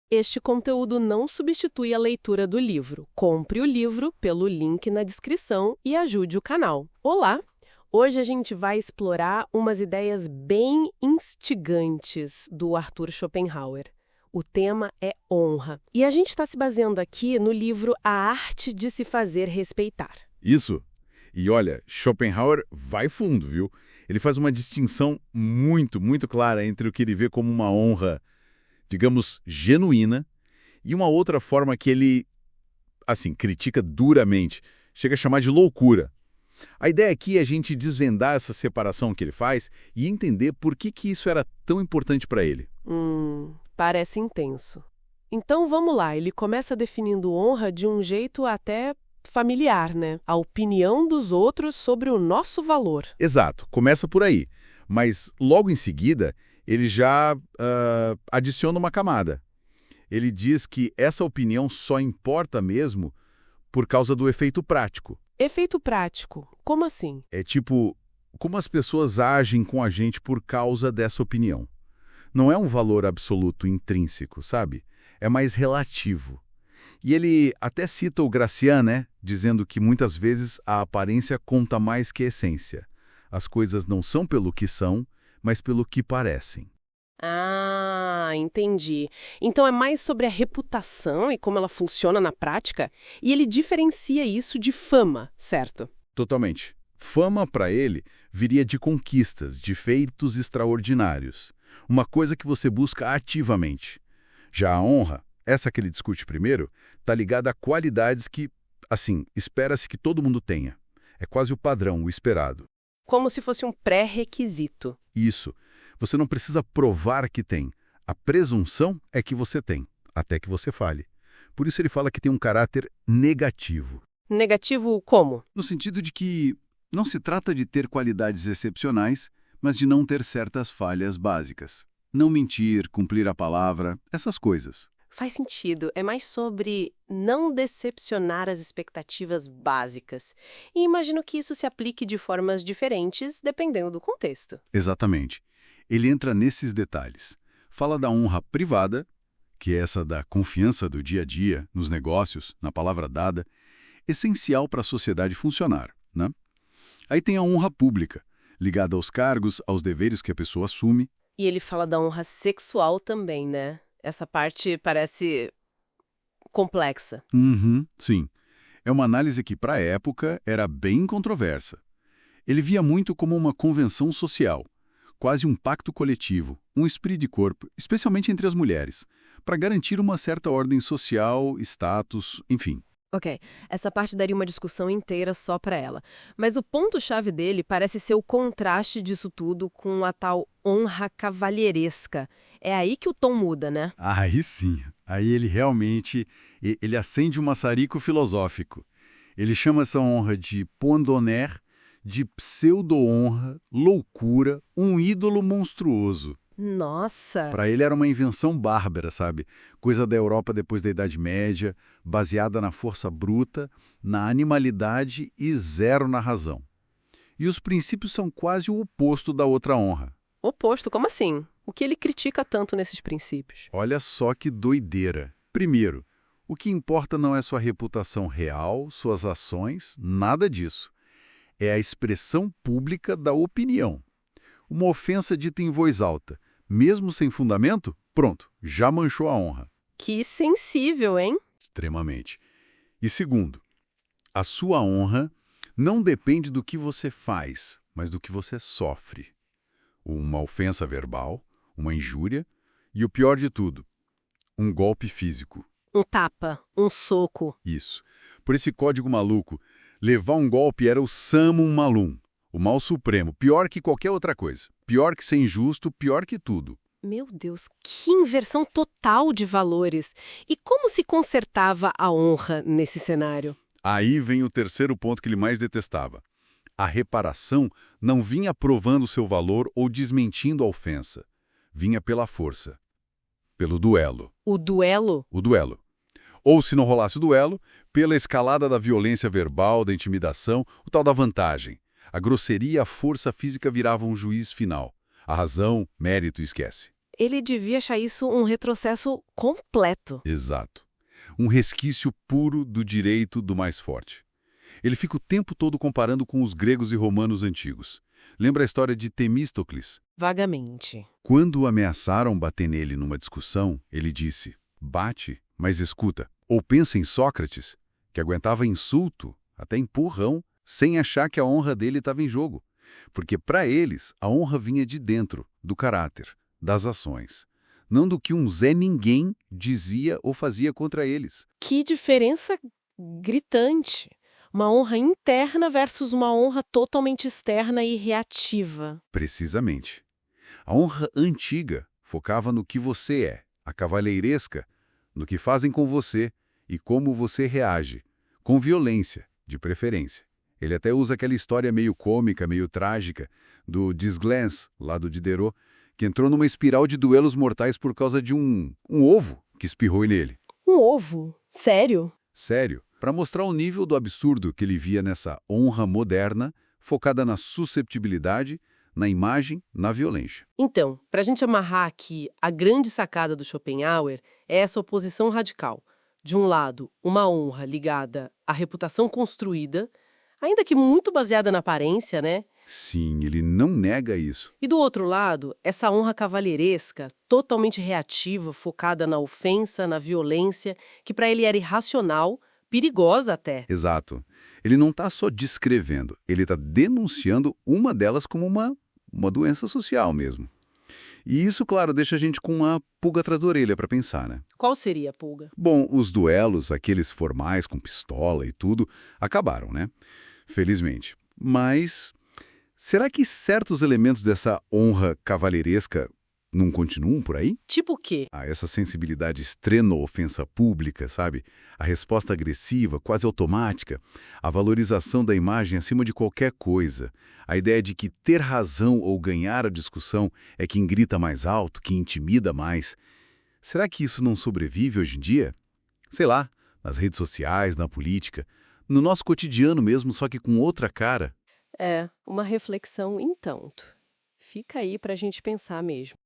Este conteúdo não substitui a leitura do livro. Compre o livro pelo link na descrição e ajude o canal. Olá! Hoje a gente vai explorar umas ideias bem instigantes do Arthur Schopenhauer. O tema é honra. E a gente está se baseando aqui no livro A Arte de se Fazer Respeitar. Isso. E olha, Schopenhauer vai fundo, viu? Ele faz uma distinção muito clara entre o que ele vê como uma honra, digamos, genuína, e uma outra forma que ele, critica duramente, chega a chamar de loucura. A ideia aqui é a gente desvendar essa separação que ele faz e entender por que isso era tão importante para ele. Parece intenso. Então vamos lá, ele começa definindo honra de um jeito até familiar, né? A opinião dos outros sobre o nosso valor. Exato, começa por aí. Mas logo em seguida, ele já adiciona uma camada. Ele diz que essa opinião só importa mesmo por causa do efeito prático. Efeito prático? Como assim? É tipo, como as pessoas agem com a gente por causa dessa opinião. Não é um valor absoluto intrínseco, sabe? É mais relativo. E ele até cita o Gracian, né? Dizendo que muitas vezes a aparência conta mais que a essência. As coisas não são pelo que são, mas pelo que parecem. Ah, entendi. Então é mais sobre a reputação e como ela funciona na prática, e ele diferencia isso de fama, certo? Totalmente. Fama, para ele, viria de conquistas, de feitos extraordinários. Uma coisa que você busca ativamente. Já a honra, essa que ele discute primeiro, está ligada a qualidades que, espera-se que todo mundo tenha. É quase o padrão, o esperado. Como se fosse um pré-requisito. Isso. Você não precisa provar que tem. A presunção é que você tem, até que você fale. Por isso ele fala que tem um caráter negativo. Negativo como? No sentido de que não se trata de ter qualidades excepcionais, mas de não ter certas falhas básicas. Não mentir, cumprir a palavra, essas coisas. Faz sentido. É mais sobre não decepcionar as expectativas básicas. E imagino que isso se aplique de formas diferentes, dependendo do contexto. Exatamente. Ele entra nesses detalhes. Fala da honra privada, que é essa da confiança do dia a dia, nos negócios, na palavra dada, essencial para a sociedade funcionar, né? Aí tem a honra pública, ligada aos cargos, aos deveres que a pessoa assume. E ele fala da honra sexual também, né? Essa parte parece complexa. Sim. É uma análise que, para a época, era bem controversa. Ele via muito como uma convenção social, quase um pacto coletivo, um esprit de corpo, especialmente entre as mulheres, para garantir uma certa ordem social, status, enfim. Ok, essa parte daria uma discussão inteira só para ela. Mas o ponto-chave dele parece ser o contraste disso tudo com a tal honra cavalheiresca. É aí que o tom muda, né? Aí sim. Aí ele realmente ele acende um maçarico filosófico. Ele chama essa honra de point d'honneur, de pseudo-honra, loucura, um ídolo monstruoso. Nossa! Para ele era uma invenção bárbara, sabe? Coisa da Europa depois da Idade Média, baseada na força bruta, na animalidade e zero na razão. E os princípios são quase o oposto da outra honra. Oposto? Como assim? O que ele critica tanto nesses princípios? Olha só que doideira. Primeiro, o que importa não é sua reputação real, suas ações, nada disso. É a expressão pública da opinião. Uma ofensa dita em voz alta, mesmo sem fundamento, pronto, já manchou a honra. Que sensível, hein? Extremamente. E segundo, a sua honra não depende do que você faz, mas do que você sofre. Uma ofensa verbal, uma injúria e, o pior de tudo, um golpe físico. Um tapa, um soco. Isso. Por esse código maluco, levar um golpe era o summum malum, o mal supremo, pior que qualquer outra coisa. Pior que ser injusto, pior que tudo. Meu Deus, que inversão total de valores! E como se consertava a honra nesse cenário? Aí vem o terceiro ponto que ele mais detestava. A reparação não vinha provando seu valor ou desmentindo a ofensa. Vinha pela força. Pelo duelo. O duelo? O duelo. Ou, se não rolasse o duelo, pela escalada da violência verbal, da intimidação, o tal da vantagem. A grosseria e a força física viravam um juiz final. A razão, mérito, esquece. Ele devia achar isso um retrocesso completo. Exato. Um resquício puro do direito do mais forte. Ele fica o tempo todo comparando com os gregos e romanos antigos. Lembra a história de Temístocles? Vagamente. Quando o ameaçaram bater nele numa discussão, ele disse: bate, mas escuta. Ou pensa em Sócrates, que aguentava insulto, até empurrão, sem achar que a honra dele estava em jogo. Porque para eles, a honra vinha de dentro, do caráter, das ações. Não do que um Zé Ninguém dizia ou fazia contra eles. Que diferença gritante. Uma honra interna versus uma honra totalmente externa e reativa. Precisamente. A honra antiga focava no que você é, a cavalheiresca, no que fazem com você e como você reage, com violência, de preferência. Ele até usa aquela história meio cômica, meio trágica, do Desglans, lá do Diderot, que entrou numa espiral de duelos mortais por causa de um ovo que espirrou nele. Um ovo? Sério? Sério, para mostrar o nível do absurdo que ele via nessa honra moderna, focada na susceptibilidade, na imagem, na violência. Então, para a gente amarrar aqui, a grande sacada do Schopenhauer é essa oposição radical. De um lado, uma honra ligada à reputação construída, ainda que muito baseada na aparência, né? Sim, ele não nega isso. E do outro lado, essa honra cavalheiresca, totalmente reativa, focada na ofensa, na violência, que para ele era irracional, perigosa até. Exato. Ele não está só descrevendo, ele está denunciando uma delas como uma doença social mesmo. E isso, claro, deixa a gente com uma pulga atrás da orelha para pensar, né? Qual seria a pulga? Bom, os duelos, aqueles formais com pistola e tudo, acabaram, né? Felizmente. Mas será que certos elementos dessa honra cavalheiresca não continuam por aí? Tipo o quê? Essa sensibilidade extrema à ofensa pública, sabe? A resposta agressiva, quase automática, a valorização da imagem acima de qualquer coisa, a ideia de que ter razão ou ganhar a discussão é quem grita mais alto, que intimida mais. Será que isso não sobrevive hoje em dia? Sei lá, nas redes sociais, na política, no nosso cotidiano mesmo, só que com outra cara. É, uma reflexão em tanto. Fica aí pra gente pensar mesmo.